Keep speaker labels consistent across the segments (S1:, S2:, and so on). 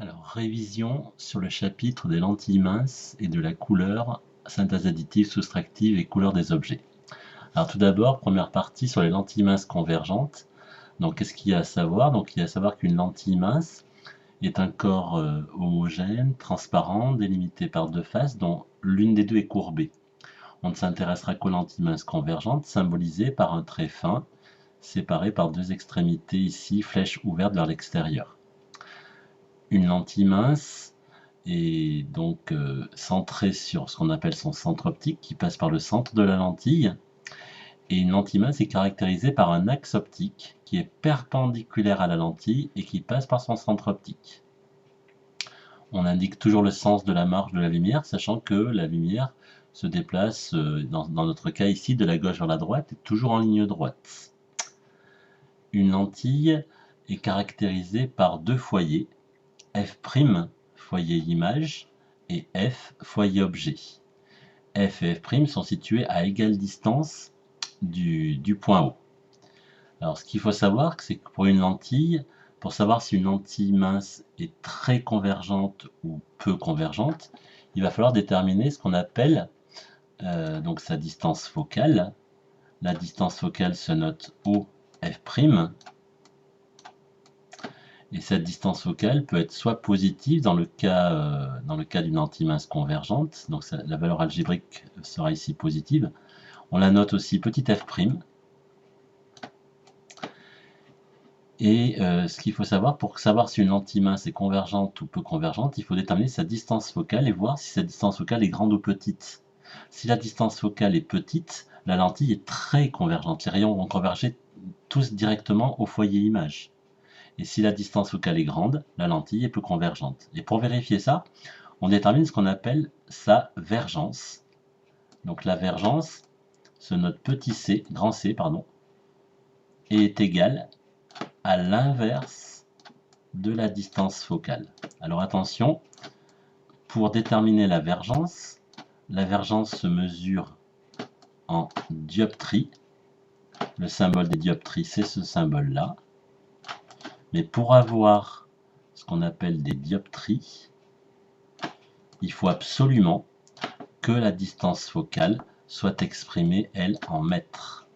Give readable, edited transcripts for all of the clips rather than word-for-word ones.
S1: Alors, révision sur le chapitre des lentilles minces et de la couleur, synthèse additive, soustractive et couleur des objets. Alors tout d'abord, première partie sur les lentilles minces convergentes. Donc qu'est-ce qu'il y a à savoir? Donc il y a à savoir qu'une lentille mince est un corps homogène, transparent, délimité par deux faces dont l'une des deux est courbée. On ne s'intéressera qu'aux lentilles minces convergentes, symbolisées par un trait fin, séparé par deux extrémités ici, flèches ouvertes vers l'extérieur. Une lentille mince est donc centrée sur ce qu'on appelle son centre optique qui passe par le centre de la lentille. Et une lentille mince est caractérisée par un axe optique qui est perpendiculaire à la lentille et qui passe par son centre optique. On indique toujours le sens de la marche de la lumière, sachant que la lumière se déplace, dans notre cas ici, de la gauche vers la droite, et toujours en ligne droite. Une lentille est caractérisée par deux foyers, F', foyer image, et F, foyer objet. F et F' sont situés à égale distance du point haut. Alors ce qu'il faut savoir, c'est que pour une lentille, pour savoir si une lentille mince est très convergente ou peu convergente, il va falloir déterminer ce qu'on appelle donc sa distance focale. La distance focale se note OF'. Et cette distance focale peut être soit positive dans le cas d'une lentille mince convergente, donc la valeur algébrique sera ici positive. On la note aussi petit f'. Et ce qu'il faut savoir, pour savoir si une lentille mince est convergente ou peu convergente, il faut déterminer sa distance focale et voir si sa distance focale est grande ou petite. Si la distance focale est petite, la lentille est très convergente. Les rayons vont converger tous directement au foyer image. Et si la distance focale est grande, la lentille est peu convergente. Et pour vérifier ça, on détermine ce qu'on appelle sa vergence. Donc la vergence se note petit c, grand C, pardon, et est égale à l'inverse de la distance focale. Alors attention, pour déterminer la vergence se mesure en dioptrie. Le symbole des dioptries, c'est ce symbole-là. Mais pour avoir ce qu'on appelle des dioptries, il faut absolument que la distance focale soit exprimée, elle, en mètres.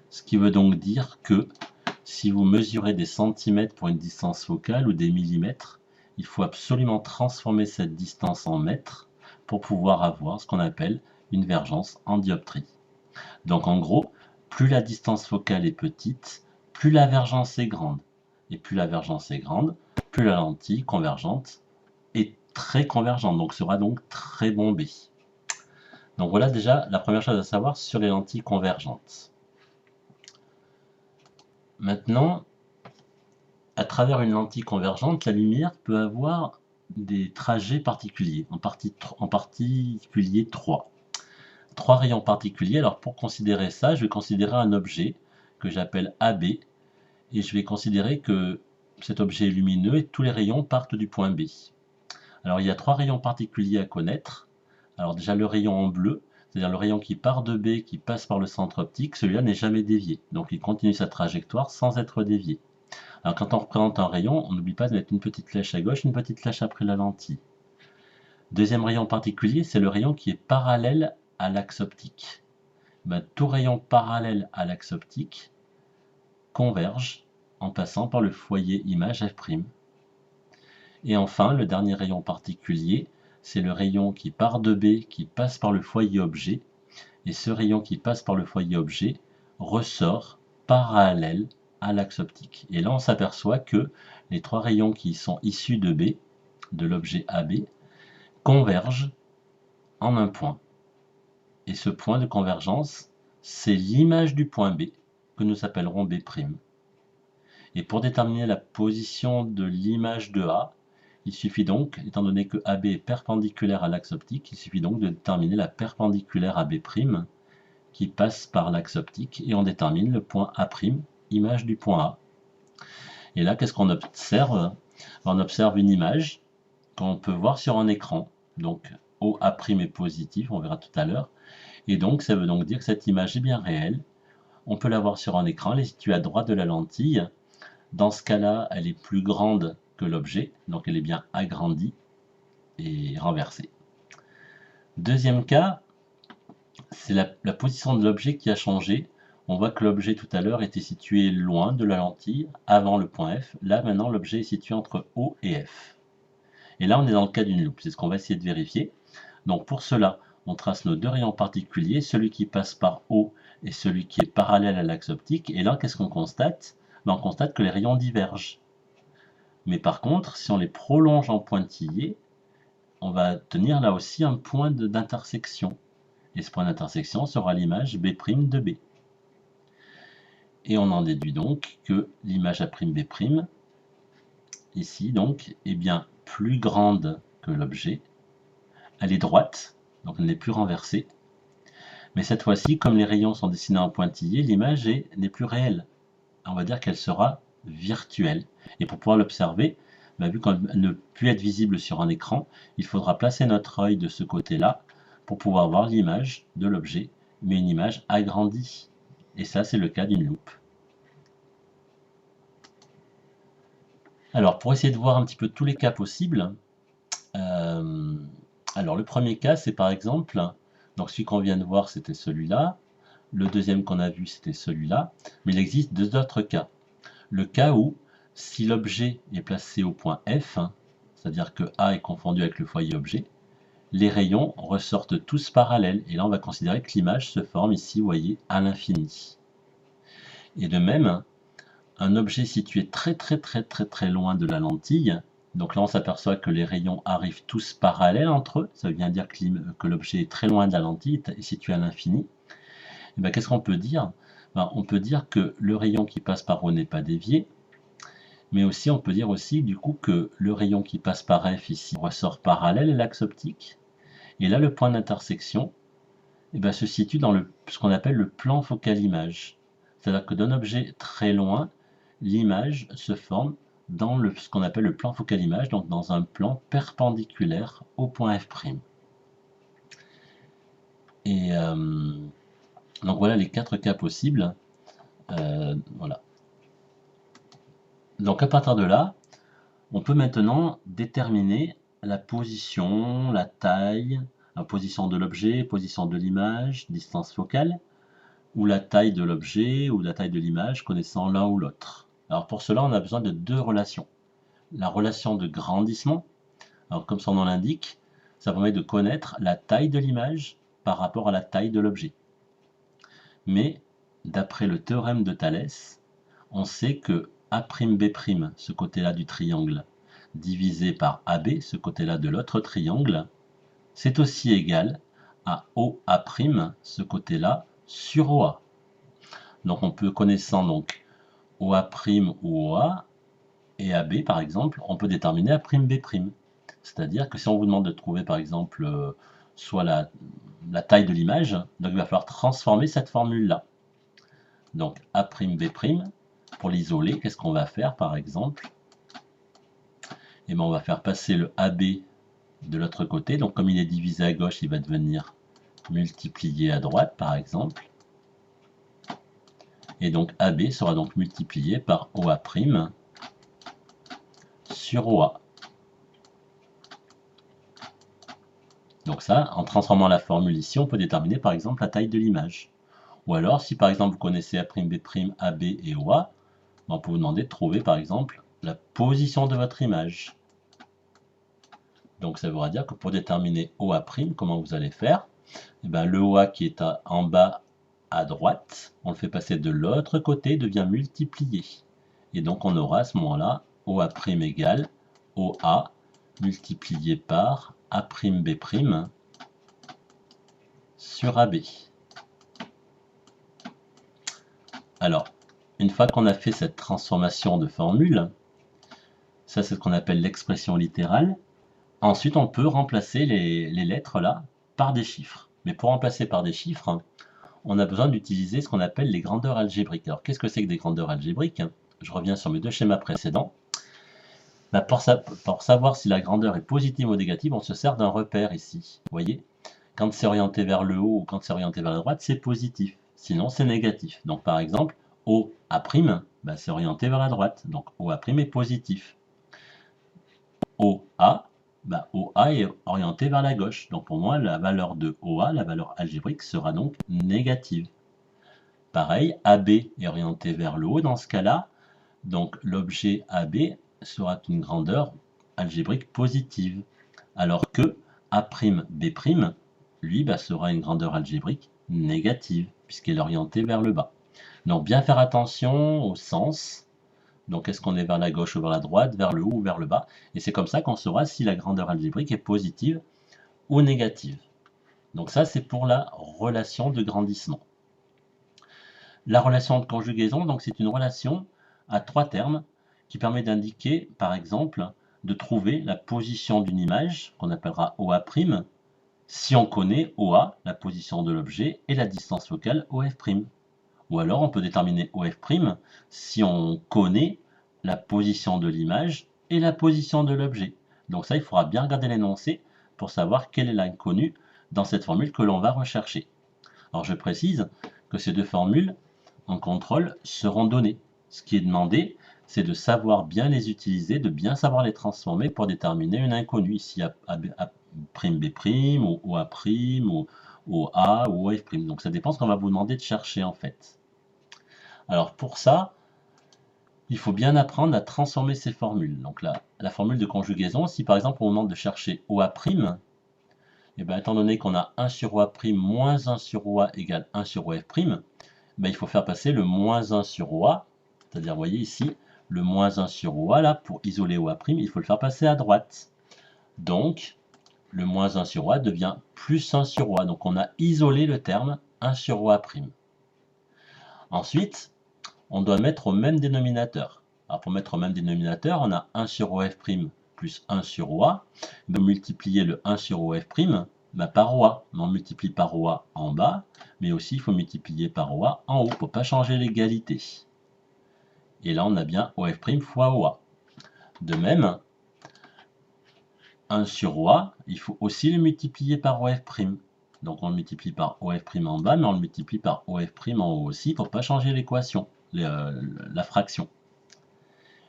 S1: Ce qui veut donc dire que si vous mesurez des centimètres pour une distance focale ou des millimètres, il faut absolument transformer cette distance en mètres pour pouvoir avoir ce qu'on appelle une vergence en dioptrie. Donc en gros, plus la distance focale est petite, plus la vergence est grande. Et plus la vergence est grande, plus la lentille convergente est très convergente, donc sera donc très bombée. Donc voilà déjà la première chose à savoir sur les lentilles convergentes. Maintenant, à travers une lentille convergente, la lumière peut avoir des trajets particuliers, en particulier trois. Trois rayons particuliers. Alors pour considérer ça, je vais considérer un objet que j'appelle AB, et je vais considérer que cet objet est lumineux et tous les rayons partent du point B. Alors il y a trois rayons particuliers à connaître. Alors déjà le rayon en bleu, c'est-à-dire le rayon qui part de B, qui passe par le centre optique, celui-là n'est jamais dévié. Donc il continue sa trajectoire sans être dévié. Alors quand on représente un rayon, on n'oublie pas de mettre une petite flèche à gauche, une petite flèche après la lentille. Deuxième rayon particulier, c'est le rayon qui est parallèle à l'axe optique. Tout rayon parallèle à l'axe optique converge en passant par le foyer image F'. Et enfin, le dernier rayon particulier, c'est le rayon qui part de B, qui passe par le foyer objet. Et ce rayon qui passe par le foyer objet ressort parallèle à l'axe optique. Et là, on s'aperçoit que les trois rayons qui sont issus de B, de l'objet AB, convergent en un point. Et ce point de convergence, c'est l'image du point B, que nous appellerons B'. Et pour déterminer la position de l'image de A, il suffit donc, étant donné que AB est perpendiculaire à l'axe optique, il suffit donc de déterminer la perpendiculaire à B', qui passe par l'axe optique, et on détermine le point A', image du point A. Et là, qu'est-ce qu'on observe? On observe une image qu'on peut voir sur un écran. Donc OA' est positif, on verra tout à l'heure. Et donc, ça veut donc dire que cette image est bien réelle. On peut la voir sur un écran, elle est située à droite de la lentille. Dans ce cas-là, elle est plus grande que l'objet, donc elle est bien agrandie et renversée. Deuxième cas, c'est la position de l'objet qui a changé. On voit que l'objet tout à l'heure était situé loin de la lentille, avant le point F. Là, maintenant, l'objet est situé entre O et F. Et là, on est dans le cas d'une loupe. C'est ce qu'on va essayer de vérifier. Donc, pour cela, on trace nos deux rayons particuliers, celui qui passe par O et celui qui est parallèle à l'axe optique. Et là, qu'est-ce qu'on constate? On constate que les rayons divergent. Mais par contre, si on les prolonge en pointillés, on va tenir là aussi un point d'intersection. Et ce point d'intersection sera l'image B' de B. Et on en déduit donc que l'image A'B', ici donc, est bien plus grande que l'objet. Elle est droite, donc elle n'est plus renversée. Mais cette fois-ci, comme les rayons sont dessinés en pointillés, l'image n'est plus réelle. On va dire qu'elle sera virtuelle. Et pour pouvoir l'observer, vu qu'elle ne peut plus être visible sur un écran, il faudra placer notre œil de ce côté-là pour pouvoir voir l'image de l'objet, mais une image agrandie. Et ça, c'est le cas d'une loupe. Alors, pour essayer de voir un petit peu tous les cas possibles, alors le premier cas, c'est par exemple, donc celui qu'on vient de voir, c'était celui-là. Le deuxième qu'on a vu, c'était celui-là. Mais il existe deux autres cas. Le cas où, si l'objet est placé au point F, c'est-à-dire que A est confondu avec le foyer objet, les rayons ressortent tous parallèles. Et là, on va considérer que l'image se forme ici, vous voyez, à l'infini. Et de même, un objet situé très loin de la lentille, donc là on s'aperçoit que les rayons arrivent tous parallèles entre eux, ça veut bien dire que l'objet est très loin de la lentille, est situé à l'infini. Et bien qu'est-ce qu'on peut dire? On peut dire que le rayon qui passe par O n'est pas dévié, mais aussi on peut dire aussi du coup que le rayon qui passe par F ici ressort parallèle à l'axe optique, et là le point d'intersection se situe dans ce qu'on appelle le plan focal-image. C'est-à-dire que d'un objet très loin, l'image se forme dans ce qu'on appelle le plan focal-image, donc dans un plan perpendiculaire au point F'. Et donc voilà les quatre cas possibles. Voilà. Donc à partir de là, on peut maintenant déterminer la position, la taille, la position de l'objet, position de l'image, distance focale, ou la taille de l'objet ou la taille de l'image, connaissant l'un ou l'autre. Alors pour cela, on a besoin de deux relations. La relation de grandissement, alors comme son nom l'indique, ça permet de connaître la taille de l'image par rapport à la taille de l'objet. Mais d'après le théorème de Thalès, on sait que A'B', ce côté-là du triangle, divisé par AB, ce côté-là de l'autre triangle, c'est aussi égal à OA', ce côté-là, sur OA. Donc on peut, connaissant donc OA' ou OA et AB par exemple, on peut déterminer A'B'. C'est-à-dire que si on vous demande de trouver par exemple soit la taille de l'image, donc il va falloir transformer cette formule-là. Donc A'B', pour l'isoler, qu'est-ce qu'on va faire par exemple? Et on va faire passer le AB de l'autre côté. Donc comme il est divisé à gauche, il va devenir multiplié à droite par exemple. Et donc AB sera donc multiplié par OA' sur OA. Donc ça, en transformant la formule ici, on peut déterminer par exemple la taille de l'image. Ou alors, si par exemple vous connaissez A'B', AB et OA, on peut vous demander de trouver par exemple la position de votre image. Donc ça voudra dire que pour déterminer OA', comment vous allez faire? Le OA qui est en bas à droite, on le fait passer de l'autre côté, devient multiplié. Et donc on aura à ce moment-là OA' égale OA multiplié par A'B' sur AB. Alors, une fois qu'on a fait cette transformation de formule, ça c'est ce qu'on appelle l'expression littérale. Ensuite, on peut remplacer les lettres là par des chiffres. Mais pour remplacer par des chiffres, on a besoin d'utiliser ce qu'on appelle les grandeurs algébriques. Alors, qu'est-ce que c'est que des grandeurs algébriques? Je reviens sur mes deux schémas précédents. Pour savoir si la grandeur est positive ou négative, on se sert d'un repère ici. Vous voyez? Quand c'est orienté vers le haut ou quand c'est orienté vers la droite, c'est positif. Sinon, c'est négatif. Donc, par exemple, OA', c'est orienté vers la droite. Donc, OA' est positif. A, bah, OA est orienté vers la gauche. Donc pour moi, la valeur de OA, la valeur algébrique, sera donc négative. Pareil, AB est orienté vers le haut dans ce cas-là. Donc l'objet AB sera une grandeur algébrique positive. Alors que A'B', lui, bah, sera une grandeur algébrique négative, puisqu'elle est orientée vers le bas. Donc bien faire attention au sens. Donc est-ce qu'on est vers la gauche ou vers la droite, vers le haut ou vers le bas? Et c'est comme ça qu'on saura si la grandeur algébrique est positive ou négative. Donc ça, c'est pour la relation de grandissement. La relation de conjugaison, donc c'est une relation à trois termes qui permet d'indiquer, par exemple, de trouver la position d'une image, qu'on appellera OA', si on connaît OA, la position de l'objet, et la distance focale OF'. Ou alors on peut déterminer OF' si on connaît la position de l'image et la position de l'objet. Donc ça, il faudra bien regarder l'énoncé pour savoir quelle est l'inconnue dans cette formule que l'on va rechercher. Alors je précise que ces deux formules en contrôle seront données. Ce qui est demandé, c'est de savoir bien les utiliser, de bien savoir les transformer pour déterminer une inconnue. Ici, A'B' ou A', ou A ou OF'. Donc ça dépend ce qu'on va vous demander de chercher en fait. Alors pour ça, il faut bien apprendre à transformer ces formules. Donc la formule de conjugaison, si par exemple on demande de chercher OA', et bien étant donné qu'on a 1 sur OA' moins 1 sur OA égale 1 sur OF', ben, il faut faire passer le moins 1 sur OA, c'est-à-dire, vous voyez ici, le moins 1 sur OA, là, pour isoler OA', il faut le faire passer à droite. Donc, le moins 1 sur OA devient plus 1 sur OA. Donc, on a isolé le terme 1 sur OA'. Ensuite, on doit mettre au même dénominateur. Alors, pour mettre au même dénominateur, on a 1 sur OF' plus 1 sur OA. On va multiplier le 1 sur OF' par OA. On multiplie par OA en bas, mais aussi il faut multiplier par OA en haut pour ne pas changer l'égalité. Et là, on a bien OF' fois OA. De même, 1 sur OA, il faut aussi le multiplier par OF'. Donc on le multiplie par OF' en bas, mais on le multiplie par OF' en haut aussi pour ne pas changer l'équation, la fraction.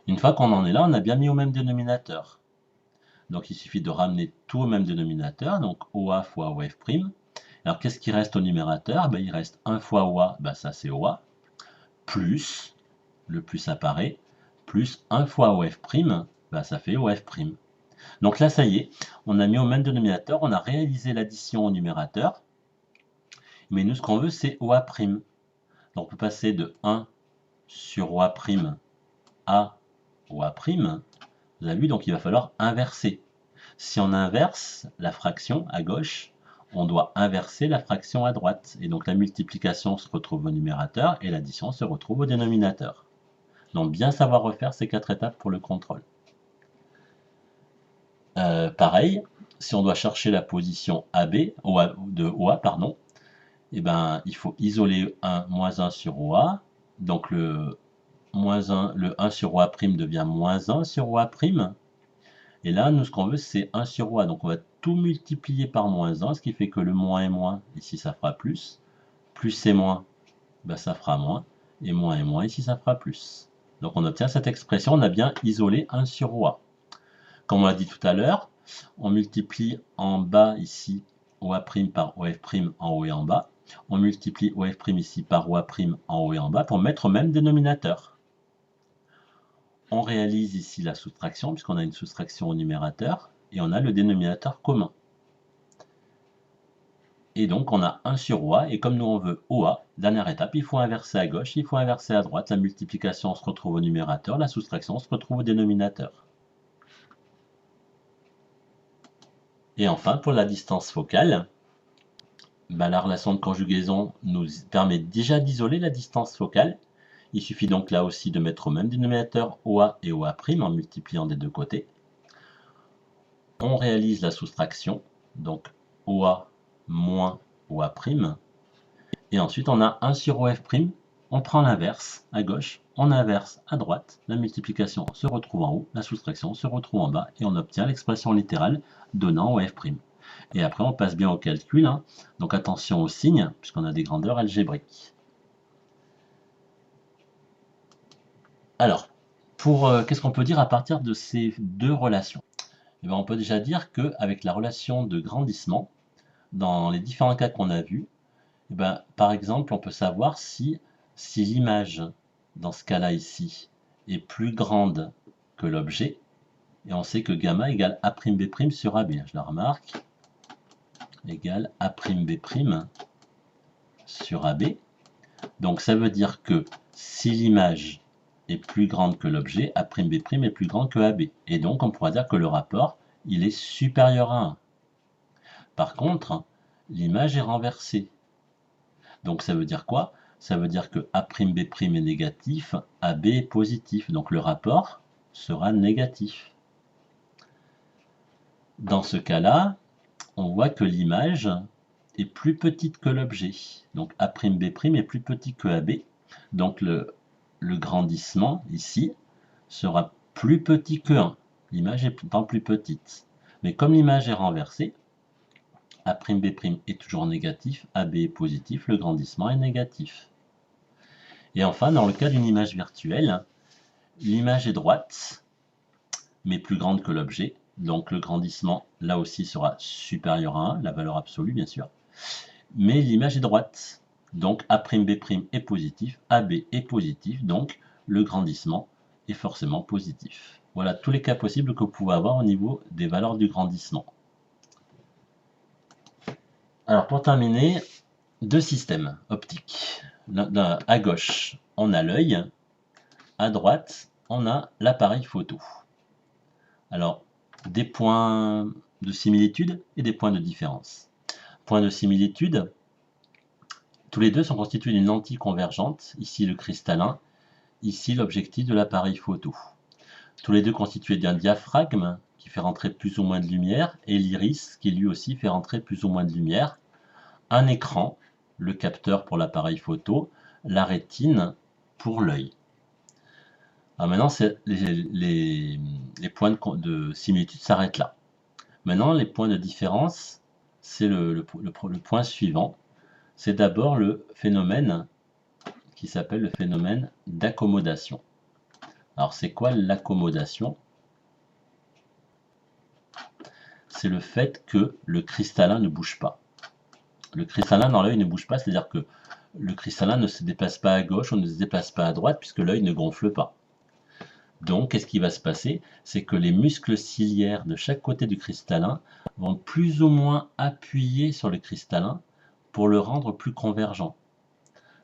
S1: Une fois qu'on en est là, on a bien mis au même dénominateur. Donc il suffit de ramener tout au même dénominateur, donc OA fois OF'. Alors qu'est-ce qui reste au numérateur? Ben, il reste 1 fois OA, ben, ça c'est OA, plus, le plus apparaît, plus 1 fois OF', ben, ça fait OF'. Donc là, ça y est, on a mis au même dénominateur, on a réalisé l'addition au numérateur, mais nous, ce qu'on veut, c'est OA'. Donc on peut passer de 1 sur OA' à OA'. Vous avez vu, donc il va falloir inverser. Si on inverse la fraction à gauche, on doit inverser la fraction à droite. Et donc la multiplication se retrouve au numérateur et l'addition se retrouve au dénominateur. Donc bien savoir refaire ces 4 étapes pour le contrôle. Pareil, si on doit chercher la position AB, de OA, pardon, et ben, il faut isoler 1, moins 1 sur OA. Donc le 1 sur OA' devient moins 1 sur OA'. Et là, nous, ce qu'on veut, c'est 1 sur OA. Donc on va tout multiplier par moins 1, ce qui fait que le moins et moins, ici, ça fera plus. Plus et moins, ben, ça fera moins. Et moins, ici, ça fera plus. Donc on obtient cette expression, on a bien isolé 1 sur OA. Comme on l'a dit tout à l'heure, on multiplie en bas ici OA' par OF' en haut et en bas. On multiplie OF' ici par OA' en haut et en bas pour mettre au même dénominateur. On réalise ici la soustraction puisqu'on a une soustraction au numérateur et on a le dénominateur commun. Et donc on a 1 sur OA et comme nous on veut OA, dernière étape, il faut inverser à gauche, il faut inverser à droite. La multiplication se retrouve au numérateur, la soustraction se retrouve au dénominateur. Et enfin, pour la distance focale, ben, la relation de conjugaison nous permet déjà d'isoler la distance focale. Il suffit donc là aussi de mettre au même dénominateur OA et OA' en multipliant des deux côtés. On réalise la soustraction, donc OA moins OA'. Et ensuite, on a 1 sur OF'. On prend l'inverse à gauche, on inverse à droite. La multiplication se retrouve en haut, la soustraction se retrouve en bas et on obtient l'expression littérale donnant OF'. Et après, on passe bien au calcul. Hein. Donc attention aux signes, puisqu'on a des grandeurs algébriques. Alors, qu'est-ce qu'on peut dire à partir de ces deux relations? eh ben, on peut déjà dire qu'avec la relation de grandissement, dans les différents cas qu'on a vus, eh ben, par exemple, on peut savoir si l'image, dans ce cas-là ici, est plus grande que l'objet, et on sait que gamma égale A'B' sur AB, je la remarque, égale A'B' sur AB. Donc ça veut dire que si l'image est plus grande que l'objet, A'B' est plus grand que AB. Et donc on pourra dire que le rapport, il est supérieur à 1. Par contre, l'image est renversée. Donc ça veut dire quoi? Ça veut dire que A'B' est négatif, AB est positif. Donc le rapport sera négatif. Dans ce cas-là, on voit que l'image est plus petite que l'objet. Donc A'B' est plus petit que AB. Donc le grandissement ici sera plus petit que 1. L'image étant plus petite. Mais comme l'image est renversée, A'B' est toujours négatif, AB est positif, le grandissement est négatif. Et enfin, dans le cas d'une image virtuelle, l'image est droite, mais plus grande que l'objet. Donc le grandissement, là aussi, sera supérieur à 1, la valeur absolue, bien sûr. Mais l'image est droite. Donc A'B' est positif, AB est positif, donc le grandissement est forcément positif. Voilà tous les cas possibles que vous pouvez avoir au niveau des valeurs du grandissement. Alors pour terminer, deux systèmes optiques. À gauche, on a l'œil, à droite, on a l'appareil photo. Alors, des points de similitude et des points de différence. Points de similitude, tous les deux sont constitués d'une lentille convergente, ici le cristallin, ici l'objectif de l'appareil photo. Tous les deux constitués d'un diaphragme qui fait rentrer plus ou moins de lumière et l'iris qui lui aussi fait rentrer plus ou moins de lumière. Un écran, le capteur pour l'appareil photo, la rétine pour l'œil. Alors maintenant, les points de similitude s'arrêtent là. Maintenant, les points de différence, c'est le point suivant. C'est d'abord le phénomène qui s'appelle le phénomène d'accommodation. Alors, c'est quoi l'accommodation? C'est le fait que le cristallin ne bouge pas. Le cristallin dans l'œil ne bouge pas, c'est-à-dire que le cristallin ne se déplace pas à gauche ou ne se déplace pas à droite puisque l'œil ne gonfle pas. Donc, qu'est-ce qui va se passer? C'est que les muscles ciliaires de chaque côté du cristallin vont plus ou moins appuyer sur le cristallin pour le rendre plus convergent.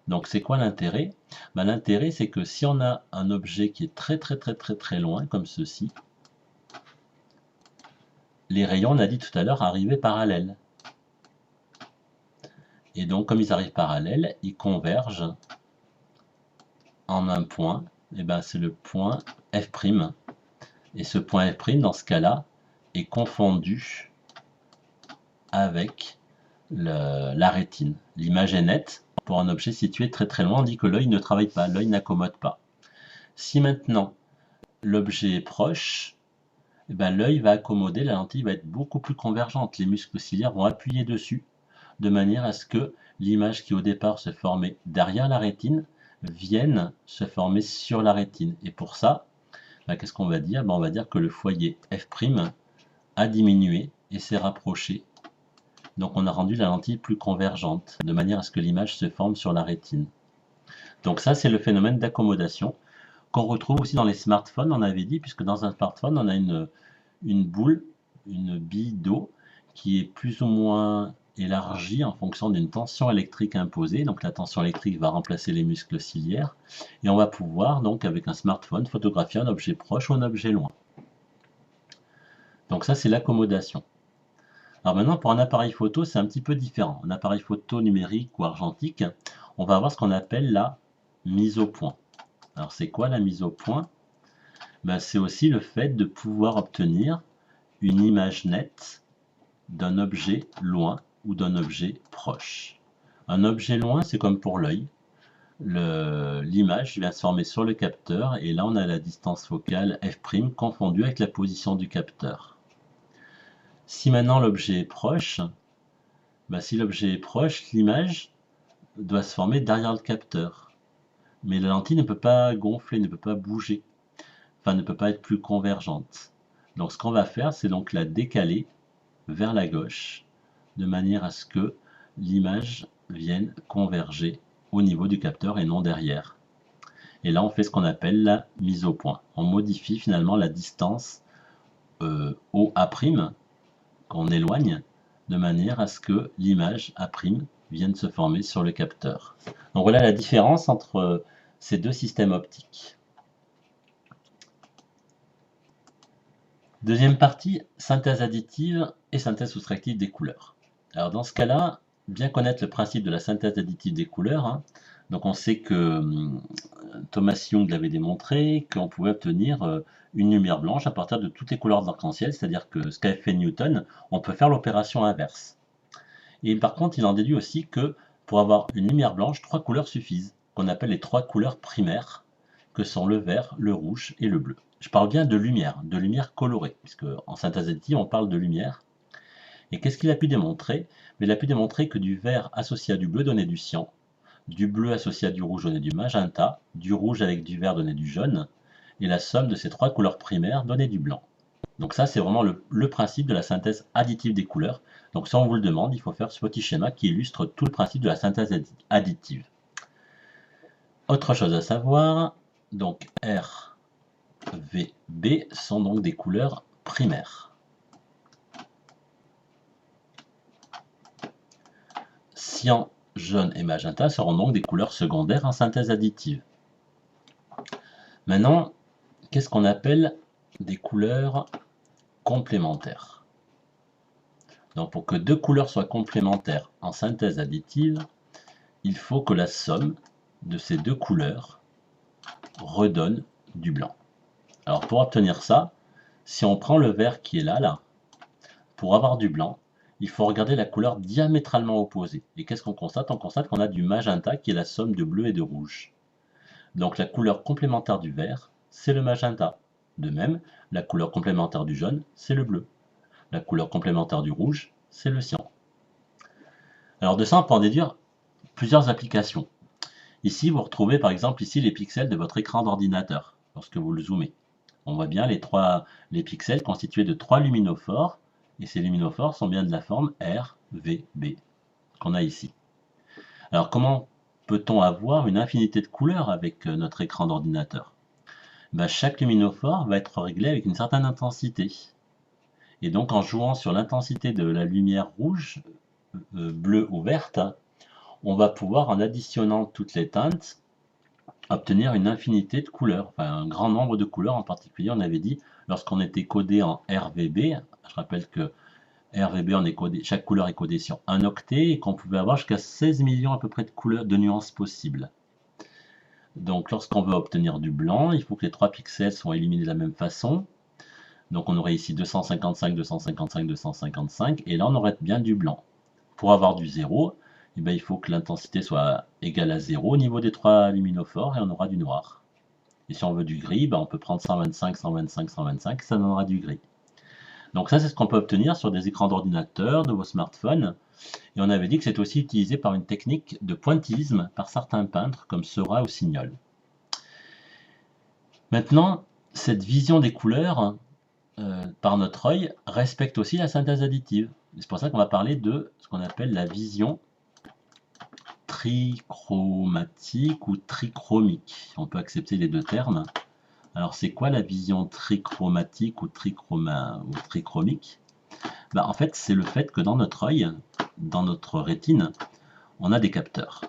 S1: Donc, c'est quoi l'intérêt? L'intérêt, c'est que si on a un objet qui est très loin, comme ceci, les rayons, on a dit tout à l'heure, arrivaient parallèles. Et donc, comme ils arrivent parallèles, ils convergent en un point. Et ben, c'est le point F'. Et ce point F', dans ce cas-là, est confondu avec la rétine. L'image est nette. Pour un objet situé très loin, on dit que l'œil ne travaille pas, l'œil n'accommode pas. Si maintenant l'objet est proche, eh ben, l'œil va accommoder, la lentille va être beaucoup plus convergente. Les muscles ciliaires vont appuyer dessus, de manière à ce que l'image qui au départ se formait derrière la rétine vienne se former sur la rétine. Et pour ça, qu'est-ce qu'on va dire? On va dire que le foyer F' a diminué et s'est rapproché. Donc on a rendu la lentille plus convergente, de manière à ce que l'image se forme sur la rétine. Donc ça, c'est le phénomène d'accommodation qu'on retrouve aussi dans les smartphones, on avait dit, puisque dans un smartphone, on a une boule, une bille d'eau, qui est plus ou moins élargie en fonction d'une tension électrique imposée. Donc la tension électrique va remplacer les muscles ciliaires, et on va pouvoir, donc avec un smartphone, photographier un objet proche ou un objet loin. Donc ça, c'est l'accommodation. Alors maintenant, pour un appareil photo, c'est un petit peu différent. Un appareil photo numérique ou argentique, on va avoir ce qu'on appelle la mise au point. Alors c'est quoi la mise au point? C'est aussi le fait de pouvoir obtenir une image nette d'un objet loin ou d'un objet proche. Un objet loin, c'est comme pour l'œil. L'image vient se former sur le capteur et là on a la distance focale F' confondue avec la position du capteur. Si maintenant l'objet est proche, si l'objet est proche, l'image doit se former derrière le capteur. Mais la lentille ne peut pas gonfler, ne peut pas bouger, enfin ne peut pas être plus convergente. Donc ce qu'on va faire, c'est donc la décaler vers la gauche, de manière à ce que l'image vienne converger au niveau du capteur et non derrière. Et là, on fait ce qu'on appelle la mise au point. On modifie finalement la distance OA', qu'on éloigne, de manière à ce que l'image A' vienne se former sur le capteur. Donc voilà la différence entre ces deux systèmes optiques. Deuxième partie, synthèse additive et synthèse soustractive des couleurs. Alors dans ce cas-là, bien connaître le principe de la synthèse additive des couleurs, hein. Donc on sait que Thomas Young l'avait démontré, qu'on pouvait obtenir une lumière blanche à partir de toutes les couleurs de l'arc-en-ciel, c'est-à-dire que ce qu'avait fait Newton, on peut faire l'opération inverse. Et par contre, il en déduit aussi que pour avoir une lumière blanche, 3 couleurs suffisent, qu'on appelle les 3 couleurs primaires, que sont le vert, le rouge et le bleu. Je parle bien de lumière colorée, puisque en synthèse additive, on parle de lumière. Et qu'est-ce qu'il a pu démontrer? Il a pu démontrer que du vert associé à du bleu donnait du cyan, du bleu associé à du rouge donnait du magenta, du rouge avec du vert donnait du jaune, et la somme de ces 3 couleurs primaires donnait du blanc. Donc ça, c'est vraiment le principe de la synthèse additive des couleurs. Donc si on vous le demande, il faut faire ce petit schéma qui illustre tout le principe de la synthèse additive. Autre chose à savoir, donc R, V, B sont donc des couleurs primaires. Cyan, jaune et magenta seront donc des couleurs secondaires en synthèse additive. Maintenant, qu'est-ce qu'on appelle des couleurs complémentaires? Donc pour que deux couleurs soient complémentaires en synthèse additive, il faut que la somme de ces deux couleurs redonne du blanc. Alors pour obtenir ça, si on prend le vert qui est là, pour avoir du blanc, il faut regarder la couleur diamétralement opposée. Et qu'est-ce qu'on constate? On constate qu'on a du magenta qui est la somme de bleu et de rouge. Donc la couleur complémentaire du vert, c'est le magenta. De même, la couleur complémentaire du jaune, c'est le bleu. La couleur complémentaire du rouge, c'est le cyan. Alors de ça, on peut en déduire plusieurs applications. Ici, vous retrouvez par exemple ici les pixels de votre écran d'ordinateur, lorsque vous le zoomez. On voit bien les pixels constitués de 3 luminophores, et ces luminophores sont bien de la forme R, V, B, qu'on a ici. Alors comment peut-on avoir une infinité de couleurs avec notre écran d'ordinateur? Chaque luminophore va être réglé avec une certaine intensité. Et donc en jouant sur l'intensité de la lumière rouge, bleue ou verte, on va pouvoir, en additionnant toutes les teintes, obtenir une infinité de couleurs, enfin un grand nombre de couleurs. En particulier, on avait dit, lorsqu'on était codé en RVB, je rappelle que RVB, chaque couleur est codée sur un octet et qu'on pouvait avoir jusqu'à 16 millions à peu près de couleurs, de nuances possibles. Donc lorsqu'on veut obtenir du blanc, il faut que les 3 pixels soient éliminés de la même façon. Donc on aurait ici 255, 255, 255, et là on aurait bien du blanc. Pour avoir du 0, il faut que l'intensité soit égale à 0 au niveau des 3 luminophores et on aura du noir. Et si on veut du gris, on peut prendre 125, 125, 125, ça donnera du gris. Donc ça, c'est ce qu'on peut obtenir sur des écrans d'ordinateur, de vos smartphones. Et on avait dit que c'est aussi utilisé par une technique de pointillisme par certains peintres comme Seurat ou Signol. Maintenant, cette vision des couleurs par notre œil respecte aussi la synthèse additive. C'est pour ça qu'on va parler de ce qu'on appelle la vision trichromatique ou trichromique. On peut accepter les deux termes. Alors c'est quoi la vision trichromatique ou trichromique? En fait, c'est le fait que dans notre œil, dans notre rétine, on a des capteurs.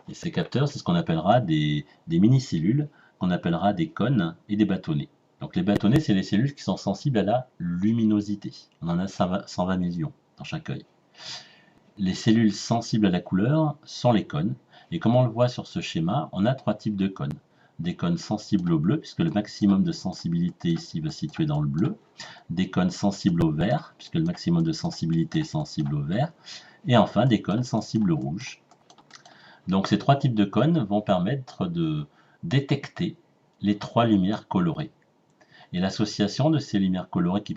S1: Et ces capteurs, c'est ce qu'on appellera des mini-cellules, qu'on appellera des cônes et des bâtonnets. Donc les bâtonnets, c'est les cellules qui sont sensibles à la luminosité. On en a 120 millions dans chaque œil. Les cellules sensibles à la couleur sont les cônes. Et comme on le voit sur ce schéma, on a 3 types de cônes. Des cônes sensibles au bleu, puisque le maximum de sensibilité ici va se situer dans le bleu. Des cônes sensibles au vert, puisque le maximum de sensibilité est sensible au vert. Et enfin, des cônes sensibles au rouge. Donc ces 3 types de cônes vont permettre de détecter les 3 lumières colorées. Et l'association de ces lumières colorées qui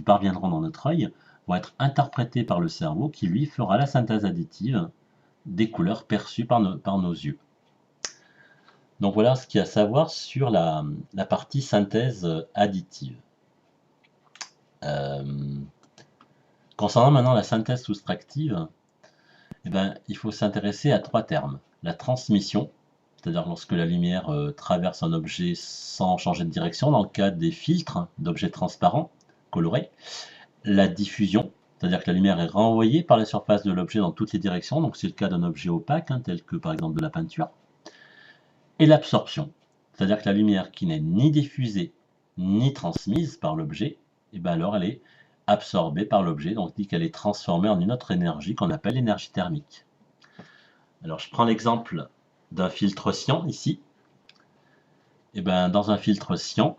S1: parviendront dans notre œil vont être interprétées par le cerveau qui, lui, fera la synthèse additive des couleurs perçues par nos yeux. Donc voilà ce qu'il y a à savoir sur la partie synthèse additive. Concernant maintenant la synthèse soustractive, eh ben, il faut s'intéresser à 3 termes. La transmission, c'est-à-dire lorsque la lumière traverse un objet sans changer de direction, dans le cas des filtres d'objets transparents, colorés. La diffusion, c'est-à-dire que la lumière est renvoyée par la surface de l'objet dans toutes les directions, donc c'est le cas d'un objet opaque, tel que par exemple de la peinture. Et l'absorption, c'est-à-dire que la lumière qui n'est ni diffusée ni transmise par l'objet, et ben alors elle est absorbée par l'objet, donc dit qu'elle est transformée en une autre énergie qu'on appelle l'énergie thermique. Alors je prends l'exemple d'un filtre cyan ici. Et ben, dans un filtre cyan,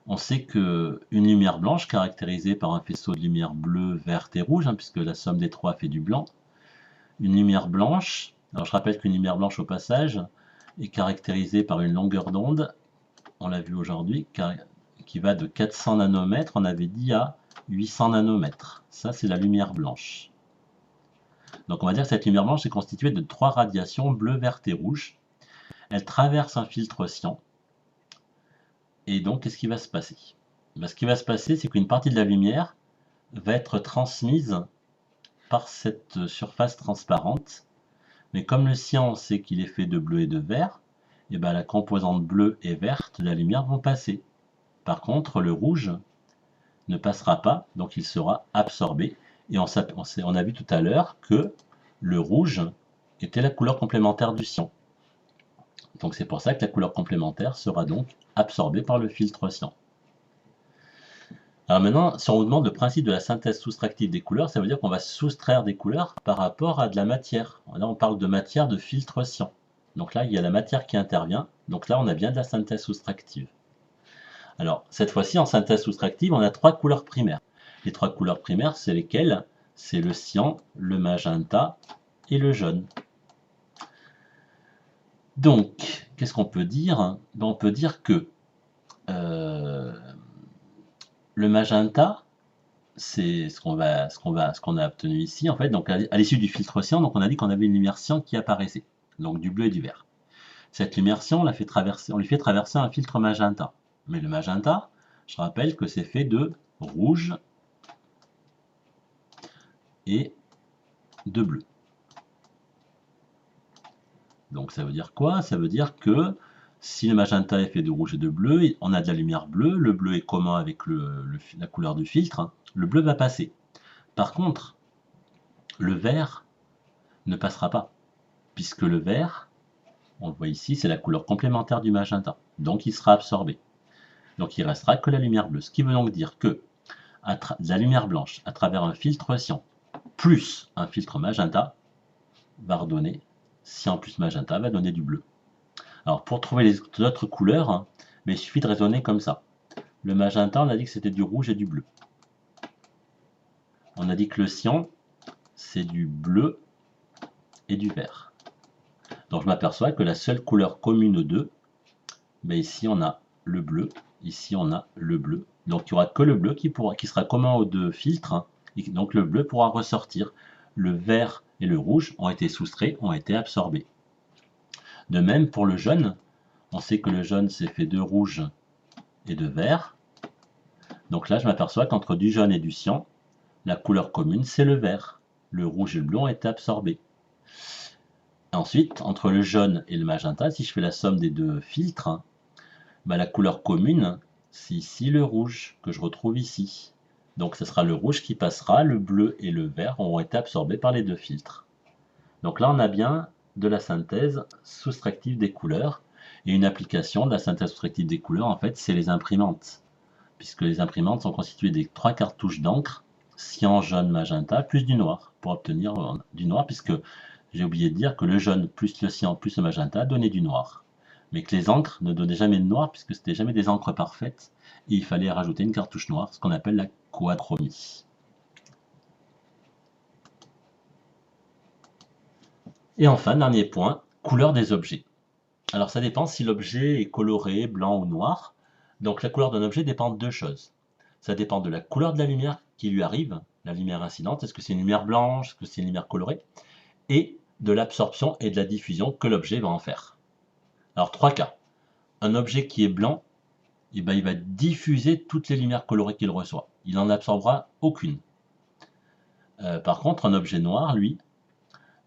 S1: on sait qu'une lumière blanche caractérisée par un faisceau de lumière bleue, verte et rouge, puisque la somme des trois fait du blanc, une lumière blanche, alors je rappelle qu'une lumière blanche au passage est caractérisée par une longueur d'onde, on l'a vu aujourd'hui, qui va de 400 nanomètres, on avait dit, à 800 nanomètres. Ça, c'est la lumière blanche. Donc on va dire que cette lumière blanche est constituée de 3 radiations bleues, vertes et rouges. Elle traverse un filtre cyan. Et donc, qu'est-ce qui va se passer? Ce qui va se passer, c'est qu'une partie de la lumière va être transmise par cette surface transparente. Mais comme le cyan, on sait qu'il est fait de bleu et de vert, et ben la composante bleue et verte de la lumière vont passer. Par contre, le rouge ne passera pas, donc il sera absorbé. Et on a vu tout à l'heure que le rouge était la couleur complémentaire du cyan. Donc c'est pour ça que la couleur complémentaire sera donc absorbée par le filtre cyan. Alors maintenant, si on vous demande le principe de la synthèse soustractive des couleurs, ça veut dire qu'on va soustraire des couleurs par rapport à de la matière. Là, on parle de matière de filtre cyan. Donc là, il y a la matière qui intervient. Donc là, on a bien de la synthèse soustractive. Alors, cette fois-ci, en synthèse soustractive, on a 3 couleurs primaires. Les 3 couleurs primaires, c'est lesquelles? C'est le cyan, le magenta et le jaune. Donc, qu'est-ce qu'on peut dire? On peut dire que le magenta, c'est ce qu'on a obtenu ici, en fait. Donc, à l'issue du filtre cyan, donc on a dit qu'on avait une lumière cyan qui apparaissait, donc du bleu et du vert. Cette lumière cyan, on lui fait traverser un filtre magenta. Mais le magenta, je rappelle que c'est fait de rouge et de bleu. Donc ça veut dire quoi? Ça veut dire que si le magenta est fait de rouge et de bleu, on a de la lumière bleue, le bleu est commun avec la couleur du filtre, le bleu va passer. Par contre, le vert ne passera pas, puisque le vert, on le voit ici, c'est la couleur complémentaire du magenta, donc il sera absorbé. Donc il ne restera que la lumière bleue, ce qui veut donc dire que la lumière blanche à travers un filtre cyan plus un filtre magenta va redonner, cyan plus magenta va donner du bleu. Alors pour trouver les autres couleurs, mais il suffit de raisonner comme ça. Le magenta, on a dit que c'était du rouge et du bleu. On a dit que le cyan, c'est du bleu et du vert. Donc je m'aperçois que la seule couleur commune aux deux, ben ici on a le bleu, ici on a le bleu. Donc il n'y aura que le bleu qui sera commun aux deux filtres, et donc le bleu pourra ressortir. Le vert et le rouge ont été soustraits, ont été absorbés. De même pour le jaune, on sait que le jaune c'est fait de rouge et de vert. Donc là je m'aperçois qu'entre du jaune et du cyan, la couleur commune c'est le vert. Le rouge et le bleu ont été absorbés. Ensuite, entre le jaune et le magenta, si je fais la somme des deux filtres, ben la couleur commune, c'est ici le rouge que je retrouve ici. Donc ce sera le rouge qui passera, le bleu et le vert auront été absorbés par les deux filtres. Donc là on a bien de la synthèse soustractive des couleurs. Et une application de la synthèse soustractive des couleurs, en fait, c'est les imprimantes. Puisque les imprimantes sont constituées des 3 cartouches d'encre, cyan, jaune, magenta, plus du noir, pour obtenir du noir, puisque j'ai oublié de dire que le jaune plus le cyan plus le magenta donnait du noir. Mais que les encres ne donnaient jamais de noir, puisque c'était jamais des encres parfaites, et il fallait rajouter une cartouche noire, ce qu'on appelle la quadrochromie. Et enfin, dernier point, couleur des objets. Alors ça dépend si l'objet est coloré, blanc ou noir. Donc la couleur d'un objet dépend de 2 choses. Ça dépend de la couleur de la lumière qui lui arrive, la lumière incidente, est-ce que c'est une lumière blanche, est-ce que c'est une lumière colorée, et de l'absorption et de la diffusion que l'objet va en faire. Alors 3 cas. Un objet qui est blanc, il va diffuser toutes les lumières colorées qu'il reçoit. il n'en absorbera aucune. Par contre, un objet noir, lui,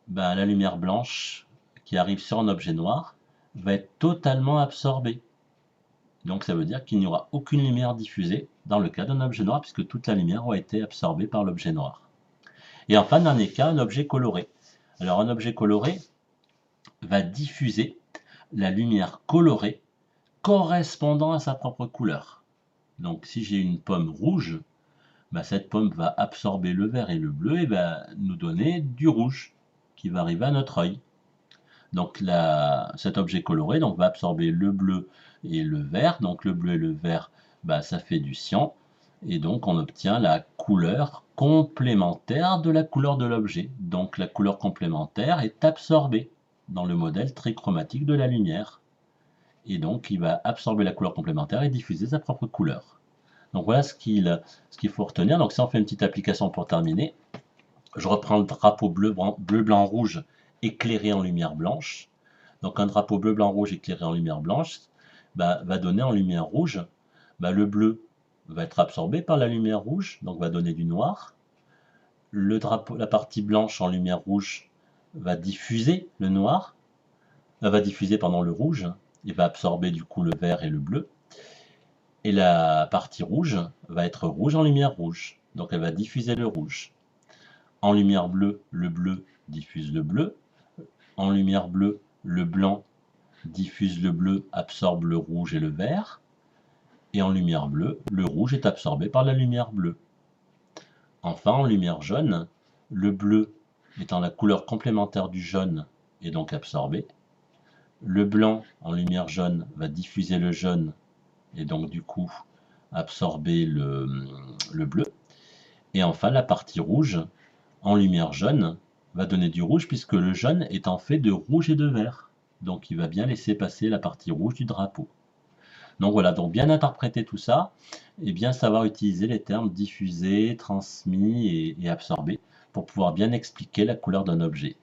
S1: ben, la lumière blanche qui arrive sur un objet noir va être totalement absorbée. Donc ça veut dire qu'il n'y aura aucune lumière diffusée dans le cas d'un objet noir, puisque toute la lumière aura été absorbée par l'objet noir. Et enfin, dernier cas, un objet coloré. Alors un objet coloré va diffuser la lumière colorée correspondant à sa propre couleur. Donc si j'ai une pomme rouge, bah, cette pomme va absorber le vert et le bleu et va nous donner du rouge qui va arriver à notre œil. Donc cet objet coloré donc, va absorber le bleu et le vert. Donc le bleu et le vert, bah, ça fait du cyan. Et donc on obtient la couleur complémentaire de la couleur de l'objet. Donc la couleur complémentaire est absorbée dans le modèle trichromatique de la lumière. Et donc il va absorber la couleur complémentaire et diffuser sa propre couleur. Donc voilà ce qu'il faut retenir. Donc si on fait une petite application pour terminer, je reprends le drapeau bleu, blanc, rouge éclairé en lumière blanche. Donc un drapeau bleu, blanc, rouge éclairé en lumière blanche bah, va donner en lumière rouge, bah, le bleu va être absorbé par la lumière rouge, donc va donner du noir. Le drapeau, la partie blanche en lumière rouge va diffuser le noir, va diffuser pendant le rouge, et va absorber du coup le vert et le bleu. Et la partie rouge va être rouge en lumière rouge, donc elle va diffuser le rouge. En lumière bleue, le bleu diffuse le bleu. En lumière bleue, le blanc diffuse le bleu, absorbe le rouge et le vert. Et en lumière bleue, le rouge est absorbé par la lumière bleue. Enfin, en lumière jaune, le bleu étant la couleur complémentaire du jaune est donc absorbé. Le blanc en lumière jaune va diffuser le jaune et donc du coup absorber le bleu. Et enfin, la partie rouge en lumière jaune va donner du rouge puisque le jaune est en fait de rouge et de vert. Donc il va bien laisser passer la partie rouge du drapeau. Donc voilà, donc bien interpréter tout ça et bien savoir utiliser les termes diffusé, transmis et absorbé pour pouvoir bien expliquer la couleur d'un objet.